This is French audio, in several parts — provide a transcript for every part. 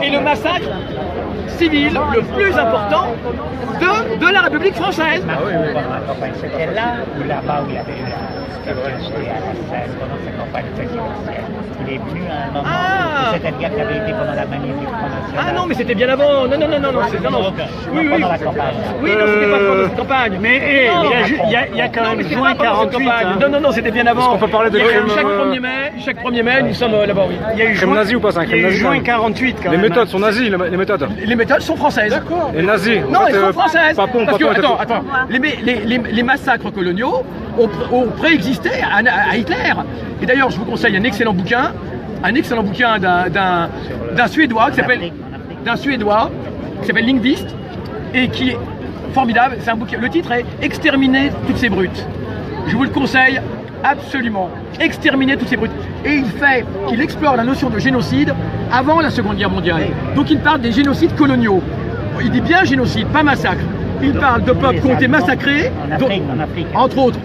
Et le massacre civil le plus important de la République française. Ah oui, oui. C'était là ou là-bas où il y avait j'étais à la scène pendant sa campagne présidentielle. Il est venu à un moment où c'était bien qu'il avait été pendant la manif du Front National. Ah non, mais c'était bien avant. Non. Oui. Pendant la campagne. Oui, non, c'était pas pendant cette campagne. Mais il y a quand même juin 48. Non, c'était bien avant. On peut parler de Chaque 1er mai, nous sommes là-bas, oui. Il y a eu crime nazi ou pas, c'est un crime nazi? Juin 48 quand même. Les méthodes sont nazies, les méthodes. Les méthodes sont françaises. D'accord. Les nazis. Non, elles sont françaises. Parce que, attends. Les massacres coloniaux ont préexisté à Hitler. Et d'ailleurs, je vous conseille un excellent bouquin d'un Suédois qui s'appelle Lindqvist et qui est formidable. C'est un bouquin. Le titre est Exterminer toutes ces brutes. Je vous le conseille absolument. Exterminer toutes ces brutes. Et il explore la notion de génocide avant la Seconde Guerre mondiale. Donc il parle des génocides coloniaux. Il dit bien génocide, pas massacre. Il parle de peuples qui ont été massacrés, en Afrique. entre autres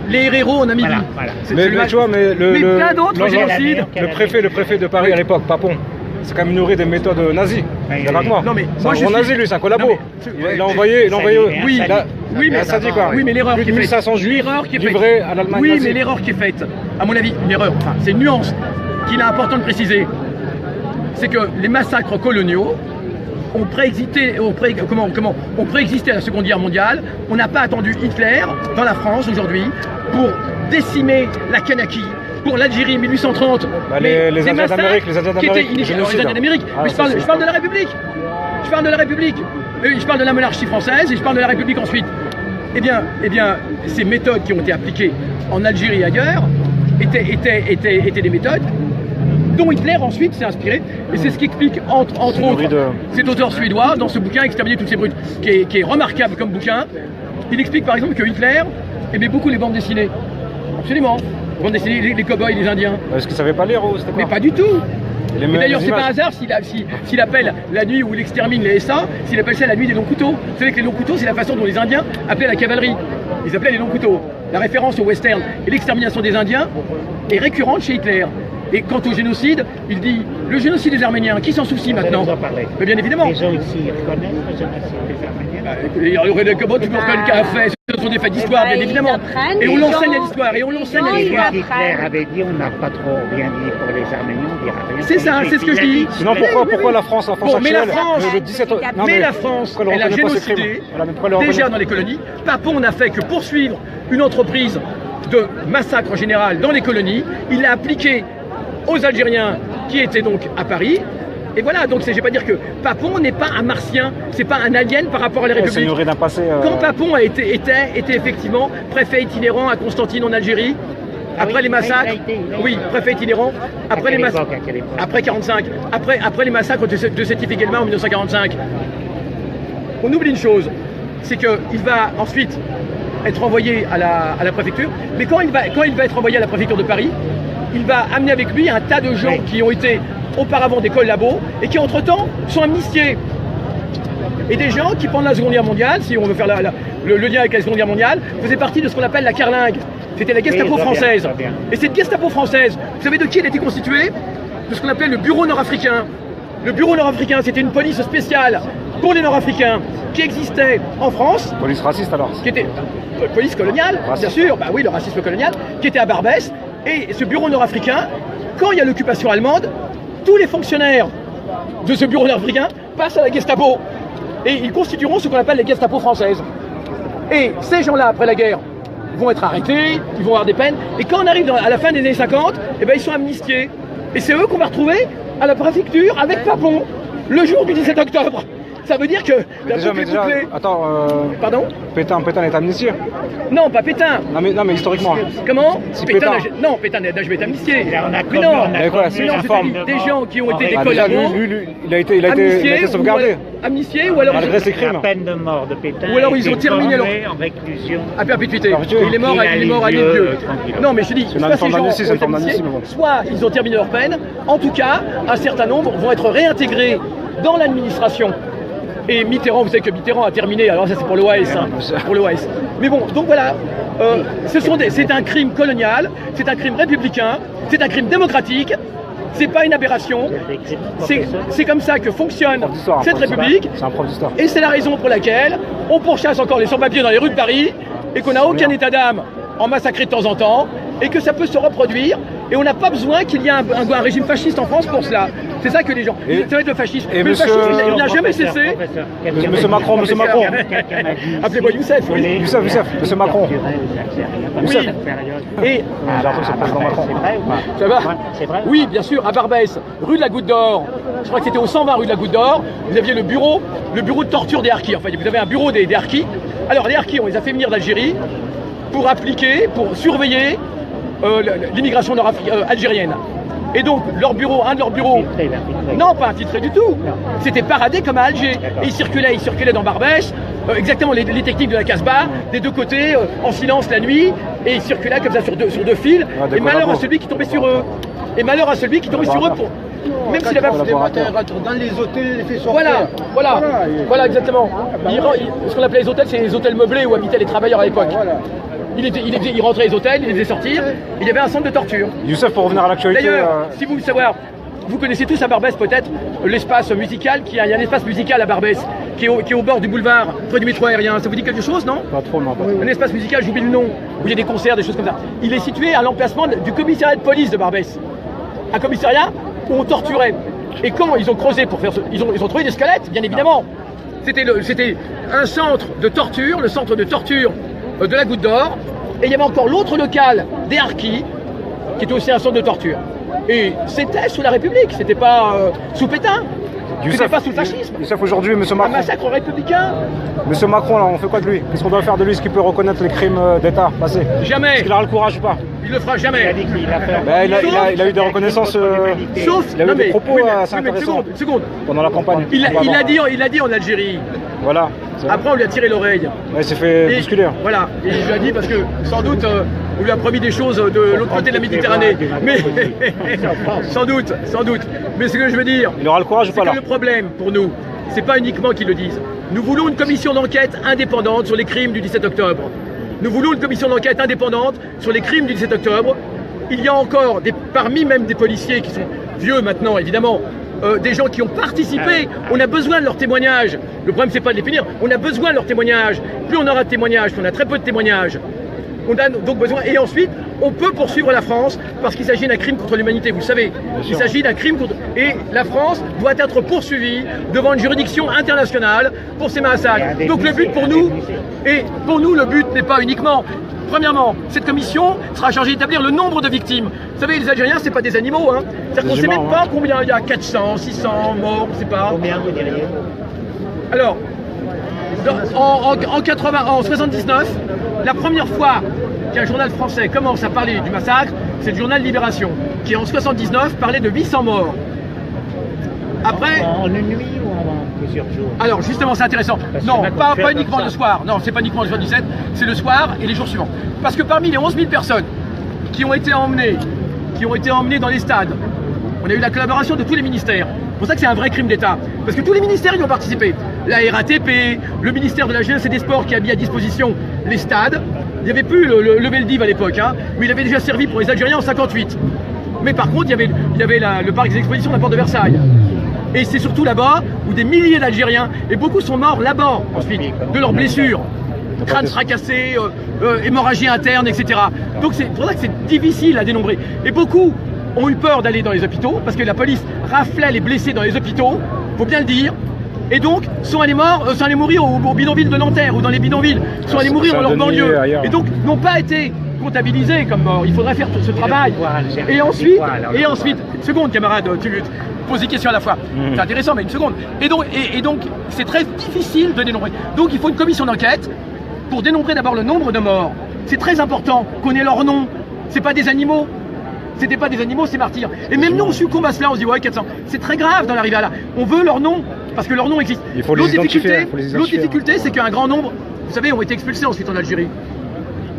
les Héréros en Namibie. Voilà. Mais tu vois, mais plein d'autres génocides. Le préfet de Paris à l'époque, Papon, c'est quand même nourri des méthodes nazies. D'accord avec moi. Non mais c'est un gros nazi, lui, c'est un collabo. Il a envoyé. Oui, mais ça dit quoi? Oui, mais l'erreur qui est faite. 1500 juifs livrés à l'Allemagne. Oui, mais l'erreur qui est faite, à mon avis, une erreur. Enfin, c'est une nuance qu'il est important de préciser. C'est que les massacres coloniaux ont préexisté à la Seconde Guerre mondiale. On n'a pas attendu Hitler dans la France aujourd'hui pour décimer la Kanaki, pour l'Algérie 1830. Les Indiens d'Amérique, les Indiens d'Amérique. Mais je parle de la République. Je parle de la République. Je parle de la monarchie française et je parle de la République ensuite. Eh bien, ces méthodes qui ont été appliquées en Algérie et ailleurs étaient des méthodes dont Hitler ensuite s'est inspiré, et c'est ce qui explique entre autres cet auteur suédois dans ce bouquin Exterminer toutes ces brutes, qui est remarquable comme bouquin. Il explique par exemple que Hitler aimait beaucoup les bandes dessinées. Absolument. Les bandes dessinées, les cow-boys, les Indiens. Est-ce qu'il savait pas lire ou c'était pas? Mais pas du tout. Et d'ailleurs, c'est pas un hasard s'il appelle la nuit où il extermine les SA, s'il appelle ça la nuit des longs couteaux. Vous savez que les longs couteaux, c'est la façon dont les Indiens appelaient la cavalerie. Ils appelaient les longs couteaux. La référence au western et l'extermination des Indiens est récurrente chez Hitler. Et quant au génocide, il dit le génocide des Arméniens, qui s'en soucie maintenant? Mais bien évidemment. Les gens ici reconnaissent le génocide des Arméniens. Il y aurait comment tu peux reconnaître qu'un fait? Ce sont des faits d'histoire, bien évidemment. Et on l'enseigne à l'histoire, Hitler avait dit on n'a pas trop rien dit pour les Arméniens, on dira rien. C'est ça, c'est ce que je dis. Sinon pourquoi la France actuelle, mais la France, elle a génocidé déjà dans les colonies. Papon n'a fait que poursuivre une entreprise de massacre général dans les colonies. Il l'a appliqué aux Algériens qui étaient donc à Paris. Et voilà, donc je ne vais pas dire que Papon n'est pas un martien, c'est pas un alien par rapport à la République. Quand Papon était effectivement préfet itinérant à Constantine en Algérie, après les massacres, préfet itinérant, après les massacres, après 45, après les massacres de Sétif-Guelma en 1945. On oublie une chose, c'est qu'il va ensuite être envoyé à la préfecture, mais quand il va être envoyé à la préfecture de Paris, il va amener avec lui un tas de gens qui ont été auparavant des collabos et qui entre-temps sont amnistiés. Et des gens qui, pendant la Seconde Guerre mondiale, si on veut faire le lien avec la Seconde Guerre mondiale, faisaient partie de ce qu'on appelle la carlingue. C'était la Gestapo française. Et cette Gestapo française, vous savez de qui elle était constituée? De ce qu'on appelait le Bureau nord-africain. Le Bureau nord-africain, c'était une police spéciale pour les nord-africains qui existait en France. Police raciste alors? Qui était police coloniale, bien sûr, bah oui, le racisme colonial, qui était à Barbès. Et ce bureau nord-africain, quand il y a l'occupation allemande, tous les fonctionnaires de ce bureau nord-africain passent à la Gestapo. Et ils constitueront ce qu'on appelle les Gestapo françaises. Et ces gens-là, après la guerre, vont être arrêtés, ils vont avoir des peines. Et quand on arrive à la fin des années 50, eh ben, ils sont amnistiés. Et c'est eux qu'on va retrouver à la préfecture avec Papon, le jour du 17 octobre. Ça veut dire que la boucle est bouclée. Attends, pardon? Pétain est amnistié? Non, pas Pétain. Non mais historiquement. Comment? Si Pétain n'a jamais été amnistié. Mais non, c'est des gens qui ont été des collabos. Il a été sauvegardé. Amnistié ou alors malgré ses crimes. La peine de mort de Pétain. Ou alors ils ont terminé leur en réclusion à perpétuité. Il est mort à l'île-Dieu. Non mais je dis, soit ils ont terminé leur peine, en tout cas, un certain nombre vont être réintégrés dans l'administration. Et Mitterrand, vous savez que Mitterrand a terminé, alors ça c'est pour l'OAS, pour l'OAS. Mais bon, donc voilà, c'est un crime colonial, c'est un crime républicain, c'est un crime démocratique, C'est pas une aberration. C'est comme ça que fonctionne cette République. C'est un prof d'histoire. Et c'est la raison pour laquelle on pourchasse encore les sans-papiers dans les rues de Paris et qu'on n'a aucun état d'âme en massacrer de temps en temps et que ça peut se reproduire. Et on n'a pas besoin qu'il y ait un régime fasciste en France pour cela. C'est ça que les gens... ça va être le fascisme. Mais le fascisme, il n'a jamais cessé. Monsieur Macron. Appelez-moi Youssef, oui. Youssef, monsieur Macron. Oui. Et... Ça va? Oui, bien sûr, à Barbès, rue de la Goutte d'Or. Je crois que c'était au 120 rue de la Goutte d'Or. Vous aviez le bureau de torture des harkis. En fait, vous avez un bureau des harkis. Alors, les harkis, on les a fait venir d'Algérie pour appliquer, pour surveiller l'immigration algérienne. Et donc, un de leurs bureaux... Non, pas infiltré du tout. C'était paradé comme à Alger. Et ils circulaient dans Barbès, exactement les techniques de la Casbah, des deux côtés, en silence la nuit, et ils circulaient comme ça sur deux fils. Et malheur à celui qui tombait sur eux. Pour... Même s'il avait dans les hôtels, les fait sortir. Voilà, exactement. Ce qu'on appelait les hôtels, c'est les hôtels meublés où habitaient les travailleurs à l'époque. Il rentrait les hôtels, il les faisait sortir, il y avait un centre de torture. Youssef, pour revenir à l'actualité... D'ailleurs, si vous voulez savoir, vous connaissez tous à Barbès peut-être l'espace musical, il y a un espace musical à Barbès qui est au bord du boulevard, près du métro aérien. Ça vous dit quelque chose, non? Pas trop, non. Un espace musical, j'oublie le nom, où il y a des concerts, des choses comme ça. Il est situé à l'emplacement du commissariat de police de Barbès. Un commissariat où on torturait. Et quand ils ont creusé pour faire ce... Ils ont trouvé des squelettes, bien évidemment. C'était un centre de torture, le centre de torture de la Goutte d'Or, et il y avait encore l'autre local des harkis, qui était aussi un centre de torture. Et c'était sous la République, c'était pas sous Pétain, c'était pas sous le fascisme. Youssef, aujourd'hui, monsieur Macron... Un massacre républicain. Monsieur Macron, là, on fait quoi de lui? Qu'est-ce qu'on doit faire de lui? Est-ce qu'il peut reconnaître les crimes d'État passés? Jamais. Est-ce qu'il aura le courage ou pas? Il le fera jamais. Il a eu des reconnaissances... Sauf... Il a eu des propos assez intéressants. Une seconde. Pendant la campagne. Il a dit en Algérie. Voilà. Après, on lui a tiré l'oreille. Ouais, il s'est fait bousculer. Voilà. Et il lui a dit, parce que sans doute, on lui a promis des choses de l'autre côté de la Méditerranée. Mais sans doute. Mais ce que je veux dire, il aura le courage ou pas là? Le problème pour nous, c'est pas uniquement qu'ils le disent. Nous voulons une commission d'enquête indépendante sur les crimes du 17 octobre. Nous voulons une commission d'enquête indépendante sur les crimes du 17 octobre. Il y a encore, parmi même des policiers qui sont vieux maintenant, évidemment, des gens qui ont participé. On a besoin de leurs témoignages. Le problème, c'est pas de les punir. On a besoin de leurs témoignages. Plus on aura de témoignages, plus on a très peu de témoignages. On a donc besoin. Et ensuite, on peut poursuivre la France parce qu'il s'agit d'un crime contre l'humanité. Vous le savez, il s'agit d'un crime contre... Et la France doit être poursuivie devant une juridiction internationale pour ces massacres. Donc le but pour nous, le but n'est pas uniquement... Premièrement, cette commission sera chargée d'établir le nombre de victimes. Vous savez, les Algériens, c'est pas des animaux, hein. C'est-à-dire qu'on ne sait même pas combien il y a, 400, 600 morts, on ne sait pas. Combien vous diriez? Alors, en 79, la première fois qu'un journal français commence à parler du massacre, c'est le journal Libération, qui en 79 parlait de 800 morts. Après... En une nuit ou en plusieurs jours? Alors justement, c'est intéressant. Non, pas uniquement le soir. Non, c'est pas uniquement le soir 17, c'est le soir et les jours suivants. Parce que parmi les 11 000 personnes qui ont été emmenées dans les stades, on a eu la collaboration de tous les ministères. C'est pour ça que c'est un vrai crime d'État. Parce que tous les ministères y ont participé. La RATP, le ministère de la Jeunesse et des Sports qui a mis à disposition les stades. Il n'y avait plus le Veldiv à l'époque, hein, mais il avait déjà servi pour les Algériens en 58. Mais par contre, il y avait le parc des expositions de la Porte de Versailles. Et c'est surtout là-bas où des milliers d'Algériens, et beaucoup sont morts là-bas ensuite, de leurs blessures, crânes fracassés, hémorragie interne, etc. Donc c'est pour ça que c'est difficile à dénombrer. Et beaucoup ont eu peur d'aller dans les hôpitaux, parce que la police raflait les blessés dans les hôpitaux, faut bien le dire. Et donc, sont allés mourir au bidonville de Nanterre ou dans les bidonvilles, sont allés mourir dans leur banlieue. Et donc, n'ont pas été comptabilisés comme morts. Il faudrait faire ce travail. Et ensuite, une seconde, camarade, tu poses des questions à la fois. C'est intéressant, mais une seconde. Et donc, c'est très difficile de dénombrer. Donc, il faut une commission d'enquête pour dénombrer d'abord le nombre de morts. C'est très important qu'on ait leur nom. C'est pas des animaux. C'était pas des animaux, c'est martyrs. Et même nous, on succombe à cela, on se dit, ouais, 400. C'est très grave dans l'arrivée à là. On veut leur nom, parce que leur nom existe. L'autre difficulté, c'est qu'un grand nombre, vous savez, ont été expulsés ensuite en Algérie.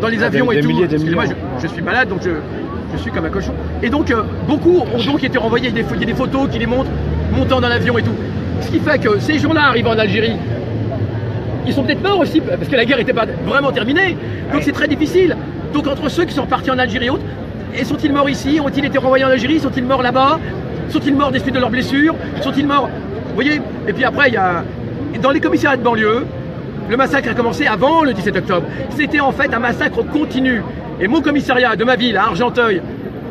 Dans les avions et tout. Excusez-moi, je suis malade, donc je suis comme un cochon. Et donc, beaucoup ont donc été renvoyés. Il y a des photos qui les montrent montant dans l'avion et tout. Ce qui fait que ces gens-là arrivant en Algérie, ils sont peut-être morts aussi, parce que la guerre n'était pas vraiment terminée. Donc c'est très difficile. Donc entre ceux qui sont partis en Algérie et autres, et sont-ils morts ici? Ont-ils été renvoyés en Algérie? Sont-ils morts là-bas? Sont-ils morts des suites de leurs blessures? Sont-ils morts? Vous voyez? Et puis après, il y a... Dans les commissariats de banlieue, le massacre a commencé avant le 17 octobre. C'était en fait un massacre continu. Et mon commissariat de ma ville, à Argenteuil,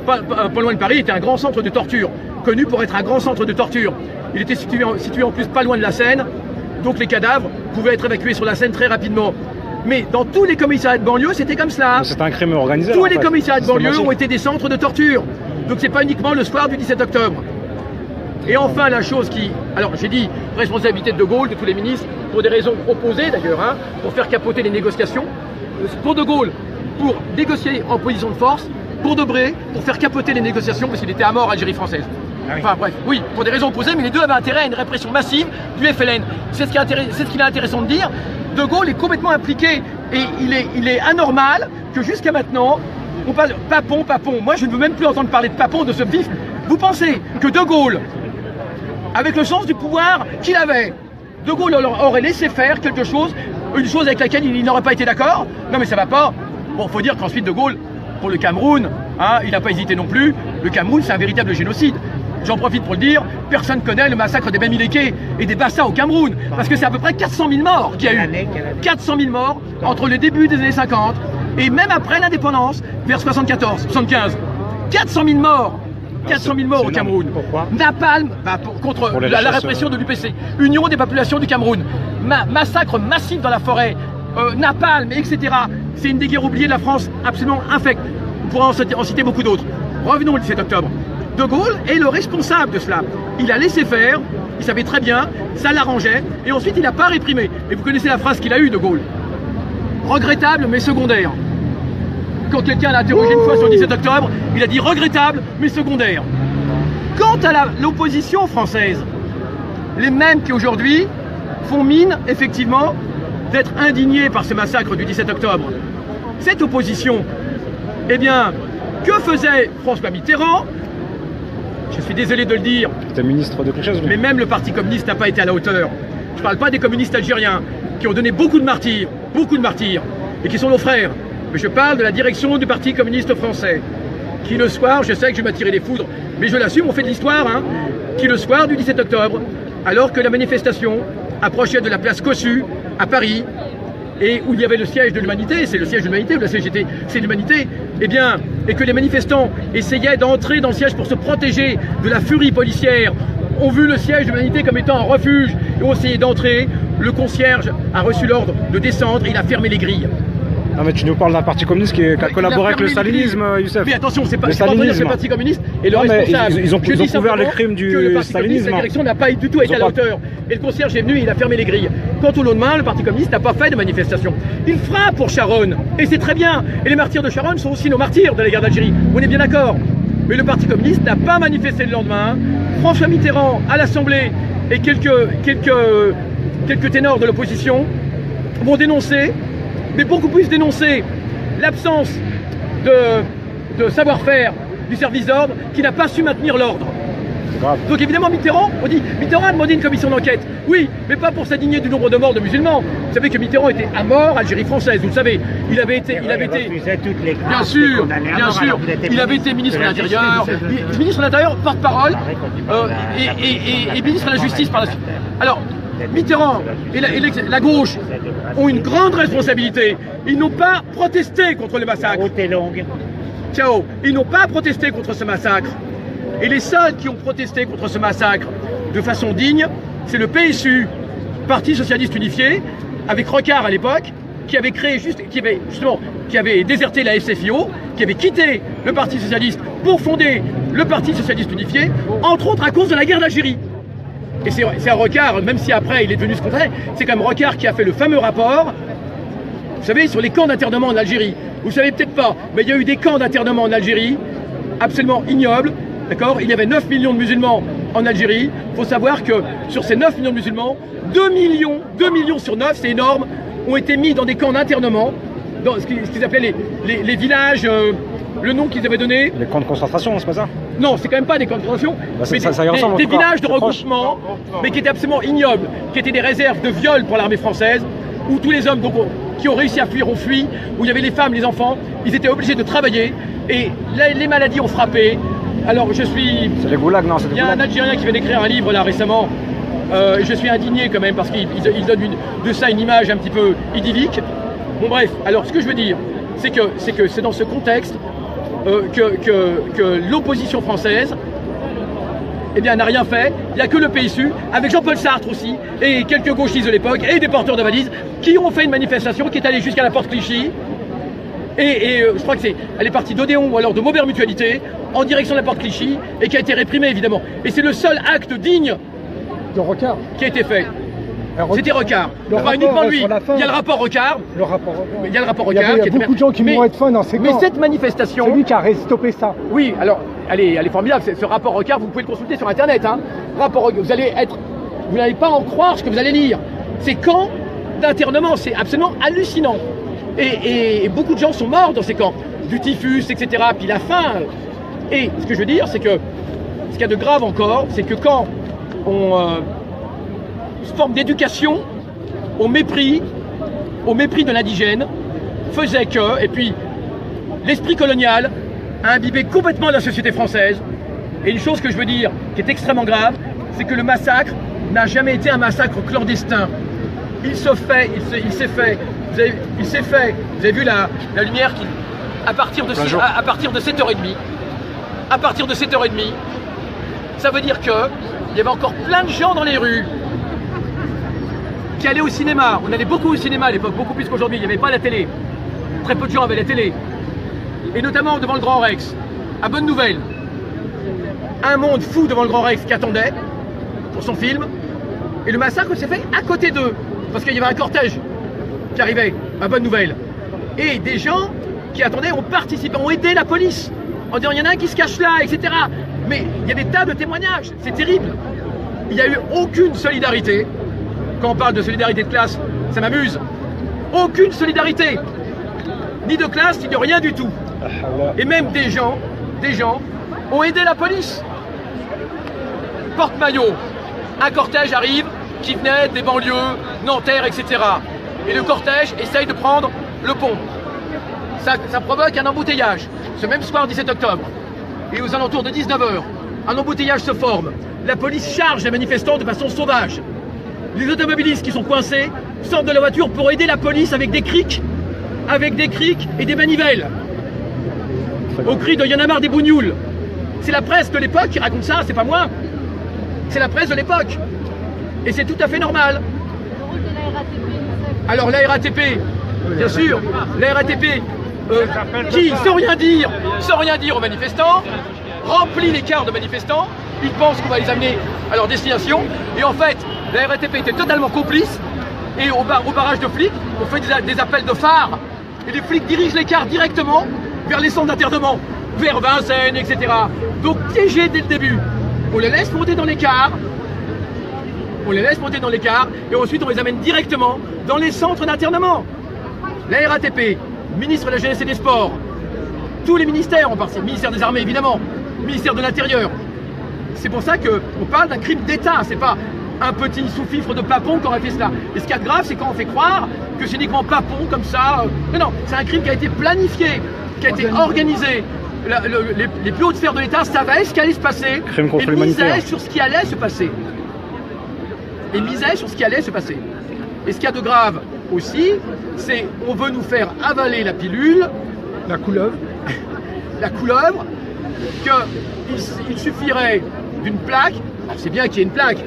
pas loin de Paris, était un grand centre de torture, connu pour être un grand centre de torture. Il était situé en plus pas loin de la Seine, donc les cadavres pouvaient être évacués sur la Seine très rapidement. Mais dans tous les commissariats de banlieue, c'était comme cela. C'est un crime organisé. Tous les commissariats de banlieue ont été des centres de torture. Donc c'est pas uniquement le soir du 17 octobre. Et enfin, la chose qui... Alors, j'ai dit responsabilité de Gaulle, de tous les ministres, pour des raisons opposées d'ailleurs, hein, pour faire capoter les négociations. Pour De Gaulle, pour négocier en position de force. Pour Debré, pour faire capoter les négociations, parce qu'il était à mort Algérie française. Ah oui. Enfin bref, oui, pour des raisons opposées, mais les deux avaient intérêt à une répression massive du FLN. C'est ce qu'il est intéressant de dire. De Gaulle est complètement impliqué et il est anormal que jusqu'à maintenant, on parle Papon. Moi, je ne veux même plus entendre parler de Papon, de ce vif. Vous pensez que De Gaulle, avec le sens du pouvoir qu'il avait, De Gaulle aurait laissé faire quelque chose, une chose avec laquelle il n'aurait pas été d'accord? Non mais ça va pas. Bon, faut dire qu'ensuite De Gaulle, pour le Cameroun, hein, il n'a pas hésité non plus. Le Cameroun, c'est un véritable génocide. J'en profite pour le dire, personne ne connaît le massacre des Bamileke et des Bassa au Cameroun. Parce que c'est à peu près 400 000 morts qu'il y a eu. 400 000 morts entre le début des années 50 et même après l'indépendance, vers 74, 75. 400 000 morts. 400 000 morts au Cameroun. Pourquoi? Napalm, contre la répression de l'UPC. Union des populations du Cameroun. Massacre massif dans la forêt. Napalm, etc. C'est une des guerres oubliées de la France absolument infecte. On pourra en citer beaucoup d'autres. Revenons au 17 octobre. De Gaulle est le responsable de cela. Il a laissé faire, il savait très bien, ça l'arrangeait, et ensuite il n'a pas réprimé. Et vous connaissez la phrase qu'il a eue, De Gaulle. Regrettable mais secondaire. Quand quelqu'un l'a interrogé une fois sur le 17 octobre, il a dit regrettable mais secondaire. Quant à l'opposition française, les mêmes qui aujourd'hui font mine, effectivement, d'être indignés par ce massacre du 17 octobre. Cette opposition, eh bien, que faisait François Mitterrand? Je suis désolé de le dire. C'était ministre de quelque chose, mais même le Parti communiste n'a pas été à la hauteur. Je ne parle pas des communistes algériens qui ont donné beaucoup de martyrs, et qui sont nos frères. Mais je parle de la direction du Parti communiste français, qui le soir, je sais que je vais m'attirer les foudres, mais je l'assume, on fait de l'histoire, hein, qui le soir du 17 octobre, alors que la manifestation approchait de la place Cossu, à Paris, et où il y avait le siège de l'humanité, c'est le siège de l'humanité, ou la CGT, c'est l'humanité, eh bien, et que les manifestants essayaient d'entrer dans le siège pour se protéger de la furie policière, ont vu le siège de l'humanité comme étant un refuge, et ont essayé d'entrer, le concierge a reçu l'ordre de descendre, et il a fermé les grilles. Non mais tu nous parles d'un parti communiste qui a collaboré avec le stalinisme, Youssef. Mais attention, c'est pas que le parti communiste est le responsable. Ils ont couvert les crimes du stalinisme. La direction n'a pas du tout été à la hauteur. Et le concierge est venu et il a fermé les grilles. Quant au lendemain, le Parti communiste n'a pas fait de manifestation. Il fera pour Sharon, et c'est très bien. Et les martyrs de Sharon sont aussi nos martyrs de la guerre d'Algérie. On est bien d'accord. Mais le Parti communiste n'a pas manifesté le lendemain. François Mitterrand à l'Assemblée et quelques ténors de l'opposition vont dénoncer, mais beaucoup plus dénoncer l'absence de savoir-faire du service d'ordre qui n'a pas su maintenir l'ordre. Donc évidemment Mitterrand a demandé une commission d'enquête. Oui, mais pas pour s'indigner du nombre de morts de musulmans. Vous savez que Mitterrand était à mort Algérie française, vous le savez. Il avait été bien sûr, il avait été ministre de l'Intérieur, porte-parole, et ministre de la Justice par la suite. Alors, Mitterrand et la gauche ont une grande responsabilité. Ils n'ont pas protesté contre le massacre. Ciao. Ils n'ont pas protesté contre ce massacre. Et les seuls qui ont protesté contre ce massacre de façon digne, c'est le PSU, Parti Socialiste Unifié, avec Rocard à l'époque, qui avait déserté la FCFIO, qui avait quitté le Parti Socialiste pour fonder le Parti Socialiste Unifié, entre autres à cause de la guerre d'Algérie. Et c'est un Rocard, même si après il est devenu ce qu'on fait, c'est quand même Rocard qui a fait le fameux rapport, vous savez, sur les camps d'internement en Algérie. Vous savez peut-être pas, mais il y a eu des camps d'internement en Algérie, absolument ignobles, d'accord. Il y avait 9 millions de musulmans en Algérie. Il faut savoir que sur ces 9 millions de musulmans, 2 millions sur 9, c'est énorme, ont été mis dans des camps d'internement, dans ce qu'ils appelaient les villages, le nom qu'ils avaient donné. Les camps de concentration, c'est pas ça? Non, c'est quand même pas des camps de concentration, mais des villages de regroupement, mais qui étaient absolument ignobles, qui étaient des réserves de viol pour l'armée française, où tous les hommes qui ont réussi à fuir ont fui, où il y avait les femmes, les enfants, ils étaient obligés de travailler, et les maladies ont frappé, Alors je suis... C'est les goulags, non? Il y a un Algérien qui vient d'écrire un livre là récemment. Je suis indigné quand même parce qu'il donne de ça une image un petit peu idyllique. Bon bref, alors ce que je veux dire, c'est que c'est dans ce contexte que l'opposition française eh bien, n'a rien fait. Il n'y a que le PSU, avec Jean-Paul Sartre aussi, et quelques gauchistes de l'époque, et des porteurs de valises, qui ont fait une manifestation qui est allée jusqu'à la porte Clichy. Et je crois qu'elle est partie d'Odéon ou alors de Maubert Mutualité, en direction de la porte Clichy, et qui a été réprimée évidemment. Et c'est le seul acte digne de Rocard qui a été fait. C'était Rocard. Pas uniquement lui. Il y a le rapport Rocard. Il y a le rapport Rocard. Il y a beaucoup de gens qui m'ont être fans dans ces camps. Mais cette manifestation... C'est lui qui a stoppé ça. Oui, alors, elle est formidable. Ce rapport Rocard, vous pouvez le consulter sur Internet. Hein. Vous n'allez pas en croire ce que vous allez lire. Ces camps d'internement, c'est absolument hallucinant. Et beaucoup de gens sont morts dans ces camps. Du typhus, etc. Puis la faim. Et ce que je veux dire, c'est que ce qu'il y a de grave encore, c'est que quand on... forme d'éducation au mépris de l'indigène faisait que, et puis l'esprit colonial a imbibé complètement la société française. Et une chose que je veux dire qui est extrêmement grave, c'est que le massacre n'a jamais été un massacre clandestin. Il s'est fait, vous avez vu la lumière qui, à partir de 7h30, ça veut dire que il y avait encore plein de gens dans les rues qui allaient au cinéma. On allait beaucoup au cinéma à l'époque, beaucoup plus qu'aujourd'hui. Il n'y avait pas la télé. Très peu de gens avaient la télé. Et notamment devant le Grand Rex. À Bonne Nouvelle. Un monde fou devant le Grand Rex qui attendait pour son film. Et le massacre s'est fait à côté d'eux. Parce qu'il y avait un cortège qui arrivait à Bonne Nouvelle. Et des gens qui attendaient ont participé, ont aidé la police. En disant il y en a un qui se cache là, etc. Mais il y a des tas de témoignages. C'est terrible. Il n'y a eu aucune solidarité. Quand on parle de solidarité de classe, ça m'amuse. Aucune solidarité. Ni de classe, ni de rien du tout. Et même des gens ont aidé la police. Porte-maillot. Un cortège arrive qui venait des banlieues, Nanterre, etc. Et le cortège essaye de prendre le pont. Ça provoque un embouteillage. Ce même soir, 17 octobre. Et aux alentours de 19h, un embouteillage se forme. La police charge les manifestants de façon sauvage. Les automobilistes qui sont coincés sortent de la voiture pour aider la police avec des crics et des manivelles. Au cri de « Y'en a marre des bougnoules ». C'est la presse de l'époque qui raconte ça, c'est pas moi. C'est la presse de l'époque. Et c'est tout à fait normal. Alors la RATP, bien sûr, la RATP, qui, sans rien dire aux manifestants, remplit les cars de manifestants, ils pensent qu'on va les amener à leur destination, et en fait, la RATP était totalement complice, et au barrage de flics, on fait des appels de phare, et les flics dirigent les cars directement vers les centres d'internement, vers Vincennes, etc. Donc piégés dès le début. On les laisse monter dans les cars, et ensuite on les amène directement dans les centres d'internement. La RATP, ministre de la Jeunesse et des Sports, tous les ministères, on parle, ministère des Armées évidemment, ministère de l'Intérieur. C'est pour ça qu'on parle d'un crime d'État, c'est pas un petit sous-fifre de Papon qui aurait fait cela. Et ce qui est grave, c'est quand on fait croire que c'est uniquement Papon comme ça. Non, c'est un crime qui a été planifié, qui a été organisé. Les plus hautes sphères de l'État savaient ce qui allait se passer et misaient sur ce qui allait se passer. Et ce qu'il y a de grave aussi, c'est on veut nous faire avaler la pilule, la couleuvre, qu'il suffirait d'une plaque. C'est bien qu'il y ait une plaque.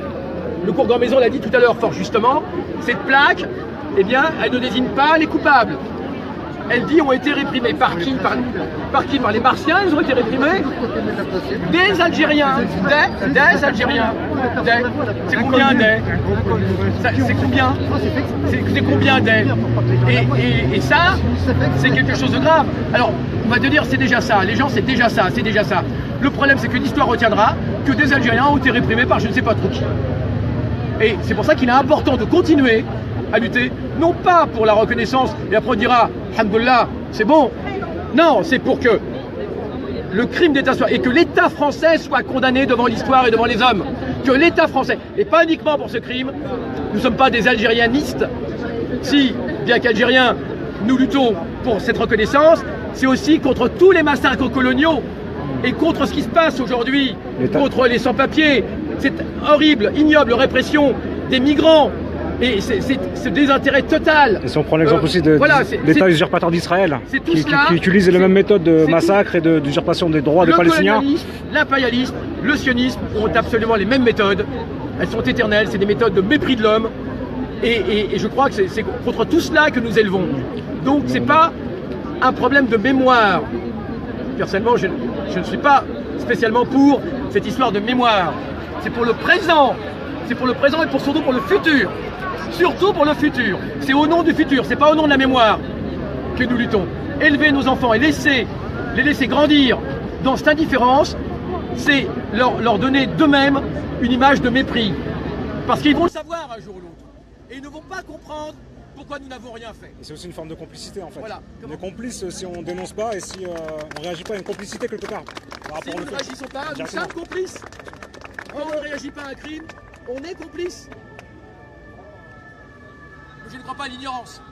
Le cours Grand Maison l'a dit tout à l'heure fort justement. Cette plaque, eh bien, elle ne désigne pas les coupables. Elle dit ont été réprimés par qui? Par les Martiens, ils ont été réprimés. Des Algériens. Des Algériens. C'est combien des? C'est combien? C'est combien des? Et ça, c'est quelque chose de grave. Alors, on va te dire c'est déjà ça. Les gens, c'est déjà ça. Le problème, c'est que l'histoire retiendra que des Algériens ont été réprimés par je ne sais pas trop qui. Et c'est pour ça qu'il est important de continuer à lutter, non pas pour la reconnaissance, et après on dira, alhamdoulilah, c'est bon. Non, c'est pour que le crime d'État soit, et que l'État français soit condamné devant l'histoire et devant les hommes. Que l'État français, et pas uniquement pour ce crime, nous ne sommes pas des algérianistes. Si, bien qu'algériens, nous luttons pour cette reconnaissance, c'est aussi contre tous les massacres coloniaux et contre ce qui se passe aujourd'hui, contre les sans-papiers, cette horrible, ignoble répression des migrants, et c'est ce désintérêt total. Et si on prend l'exemple aussi de l'État usurpateur d'Israël, qui utilise les mêmes méthodes de massacre et d'usurpation des droits des Palestiniens. L'impérialisme, le sionisme ont absolument les mêmes méthodes. Elles sont éternelles, c'est des méthodes de mépris de l'homme. Et je crois que c'est contre tout cela que nous élevons. Donc c'est pas un problème de mémoire. Personnellement, je ne suis pas spécialement pour cette histoire de mémoire. C'est pour le présent. C'est pour le présent et surtout pour le futur. Surtout pour le futur. C'est au nom du futur, c'est pas au nom de la mémoire que nous luttons. Élever nos enfants et les laisser grandir dans cette indifférence, c'est leur donner d'eux-mêmes une image de mépris. Parce qu'ils vont le savoir un jour ou l'autre. Et ils ne vont pas comprendre pourquoi nous n'avons rien fait. C'est aussi une forme de complicité en fait. Voilà. On est complice si on dénonce pas et si on réagit pas à une complicité quelque part. Si nous ne réagissons pas, nous sommes complices. Quand on ne réagit pas à un crime, on est complice. Je ne crois pas à l'ignorance.